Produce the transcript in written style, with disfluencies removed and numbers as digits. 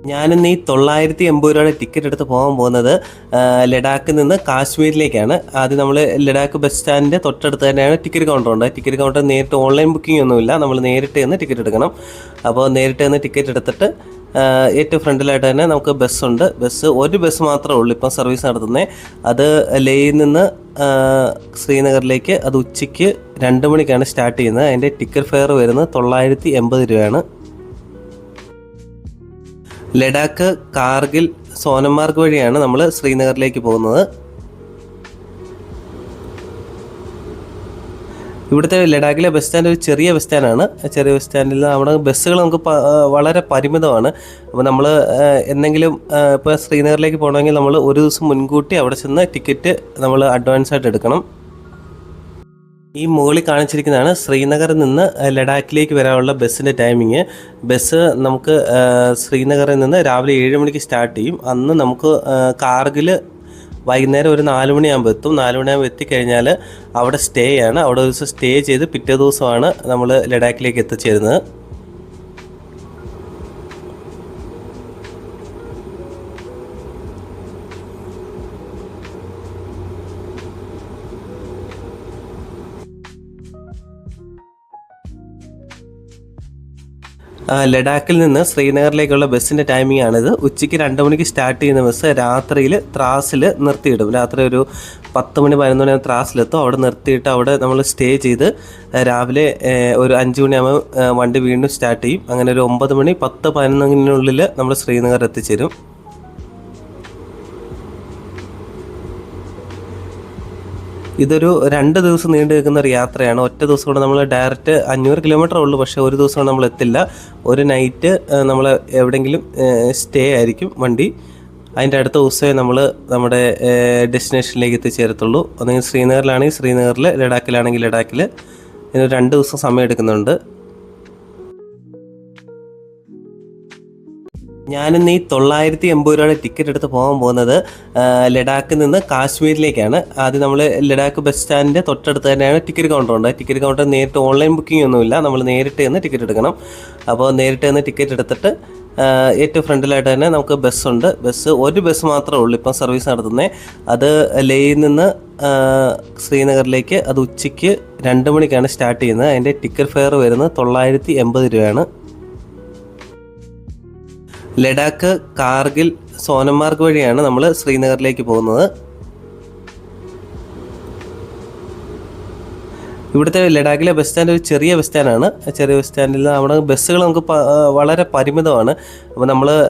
ഞാനിന്ന് ഈ 980 രൂപയുടെ ടിക്കറ്റ് എടുത്ത് പോകാൻ പോകുന്നത് ലഡാക്കിൽ നിന്ന് കാശ്മീരിലേക്കാണ്. ആദ്യം നമ്മൾ ലഡാക്ക് ബസ് സ്റ്റാൻഡിൻ്റെ തൊട്ടടുത്ത് തന്നെയാണ് ടിക്കറ്റ് കൗണ്ടർ ഉണ്ട്. ടിക്കറ്റ് കൗണ്ടർ നേരിട്ട് ഓൺലൈൻ ബുക്കിംഗ് ഒന്നുമില്ല, നമ്മൾ നേരിട്ട് ചെന്ന് ടിക്കറ്റ് എടുക്കണം. അപ്പോൾ നേരിട്ട് ചെന്ന് ടിക്കറ്റ് എടുത്തിട്ട് ഏറ്റവും ഫ്രണ്ടിലായിട്ട് തന്നെ നമുക്ക് ബസ്സുണ്ട്. ഒരു ബസ് മാത്രമേ ഉള്ളൂ ഇപ്പം സർവീസ് നടത്തുന്നത്. അത് ലേയിൽ നിന്ന് ശ്രീനഗറിലേക്ക് അത് ഉച്ചയ്ക്ക് 2 മണിക്കാണ് സ്റ്റാർട്ട് ചെയ്യുന്നത്. അതിൻ്റെ ടിക്കറ്റ് ഫെയർ വരുന്നത് 980 രൂപയാണ്. ലഡാക്ക്, കാർഗിൽ, സോനമാർഗ് വഴിയാണ് നമ്മൾ ശ്രീനഗറിലേക്ക് പോകുന്നത്. ഇവിടുത്തെ ലഡാക്കിലെ ബസ് സ്റ്റാൻഡ് ഒരു ചെറിയ ബസ് സ്റ്റാൻഡാണ്. ചെറിയ ബസ് സ്റ്റാൻഡിൽ അവിടെ ബസ്സുകൾ നമുക്ക് വളരെ പരിമിതമാണ്. അപ്പോൾ നമ്മൾ എന്തെങ്കിലും ഇപ്പോൾ ശ്രീനഗറിലേക്ക് പോകണമെങ്കിൽ നമ്മൾ ഒരു ദിവസം മുൻകൂട്ടി അവിടെ ചെന്ന് ടിക്കറ്റ് നമ്മൾ അഡ്വാൻസ് ആയിട്ട് എടുക്കണം. ഈ മുകളിൽ കാണിച്ചിരിക്കുന്നതാണ് ശ്രീനഗറിൽ നിന്ന് ലഡാക്കിലേക്ക് വരാനുള്ള ബസ്സിൻ്റെ ടൈമിങ്. ബസ് നമുക്ക് ശ്രീനഗറിൽ നിന്ന് രാവിലെ 7 മണിക്ക് സ്റ്റാർട്ട് ചെയ്യും. അന്ന് നമുക്ക് കാർഗിൽ വൈകുന്നേരം ഒരു 4 മണിയാകുമ്പോൾ എത്തും. 4 മണിയാകുമ്പോൾ എത്തിക്കഴിഞ്ഞാൽ അവിടെ സ്റ്റേ ആണ്. അവിടെ ഒരു ദിവസം സ്റ്റേ ചെയ്ത് പിറ്റേ ദിവസമാണ് നമ്മൾ ലഡാക്കിലേക്ക് എത്തിച്ചേരുന്നത്. ലഡാക്കിൽ നിന്ന് ശ്രീനഗറിലേക്കുള്ള ബസ്സിൻ്റെ ടൈമിംഗ് ആണിത്. ഉച്ചയ്ക്ക് 2 മണിക്ക് സ്റ്റാർട്ട് ചെയ്യുന്ന ബസ് രാത്രിയിൽ ത്രാസിൽ നിർത്തിയിടും. രാത്രി ഒരു 10 മണി 11 മണി ത്രാസിലെത്തും. അവിടെ നിർത്തിയിട്ട് അവിടെ നമ്മൾ സ്റ്റേ ചെയ്ത് രാവിലെ ഒരു 5 മണിയാകുമ്പോൾ വണ്ടി വീണ്ടും സ്റ്റാർട്ട് ചെയ്യും. അങ്ങനെ ഒരു 9 മണി 10 11 നമ്മൾ ശ്രീനഗർ എത്തിച്ചേരും. ഇതൊരു 2 ദിവസം നീണ്ടു നിൽക്കുന്ന ഒരു യാത്രയാണ്. ഒറ്റ ദിവസം കൊണ്ട് നമ്മൾ ഡയറക്റ്റ് 500 കിലോമീറ്റർ ഉള്ളൂ, പക്ഷേ ഒരു ദിവസം കൊണ്ട് നമ്മൾ എത്തില്ല. ഒരു നൈറ്റ് നമ്മൾ എവിടെയെങ്കിലും സ്റ്റേ ആയിരിക്കും വണ്ടി. അതിൻ്റെ അടുത്ത ദിവസമേ നമ്മൾ നമ്മുടെ ഡെസ്റ്റിനേഷനിലേക്ക് എത്തിച്ചേരത്തുള്ളൂ. ഒന്നെങ്കിൽ ശ്രീനഗറിലാണെങ്കിൽ ശ്രീനഗറിൽ, ലഡാക്കിലാണെങ്കിൽ ലഡാക്കിൽ. ഇതിന് 2 ദിവസം സമയം എടുക്കുന്നുണ്ട്. ഞാനിന്ന് ഈ 980 രൂപയുടെ ടിക്കറ്റ് എടുത്ത് പോകാൻ പോകുന്നത് ലഡാക്കിൽ നിന്ന് കാശ്മീരിലേക്കാണ്. ആദ്യം നമ്മൾ ലഡാക്ക് ബസ് സ്റ്റാൻഡിൻ്റെ തൊട്ടടുത്ത് തന്നെയാണ് ടിക്കറ്റ് കൗണ്ടർ ഉണ്ട്. ടിക്കറ്റ് കൗണ്ടർ നേരിട്ട് ഓൺലൈൻ ബുക്കിംഗ് ഒന്നുമില്ല, നമ്മൾ നേരിട്ട് ചെന്ന് ടിക്കറ്റ് എടുക്കണം. അപ്പോൾ നേരിട്ട് ചെന്ന് ടിക്കറ്റ് എടുത്തിട്ട് ഏറ്റവും ഫ്രണ്ടിലായിട്ട് തന്നെ നമുക്ക് ബസ്സുണ്ട്. ഒരു ബസ് മാത്രമേ ഉള്ളൂ ഇപ്പം സർവീസ് നടത്തുന്നത്. അത് ലേയിൽ നിന്ന് ശ്രീനഗറിലേക്ക് അത് ഉച്ചയ്ക്ക് 2 മണിക്കാണ് സ്റ്റാർട്ട് ചെയ്യുന്നത്. അതിൻ്റെ ടിക്കറ്റ് ഫെയർ വരുന്നത് 980 രൂപയാണ്. ലഡാക്ക്, കാർഗിൽ, സോനമാർഗ് വഴിയാണ് നമ്മൾ ശ്രീനഗറിലേക്ക് പോകുന്നത്. ഇവിടുത്തെ ലഡാക്കിലെ ബസ് സ്റ്റാൻഡ് ഒരു ചെറിയ ബസ് സ്റ്റാൻഡാണ്. ചെറിയ ബസ് സ്റ്റാൻഡിൽ അവിടെ ബസ്സുകൾ നമുക്ക് വളരെ പരിമിതമാണ്. അപ്പോൾ നമ്മൾ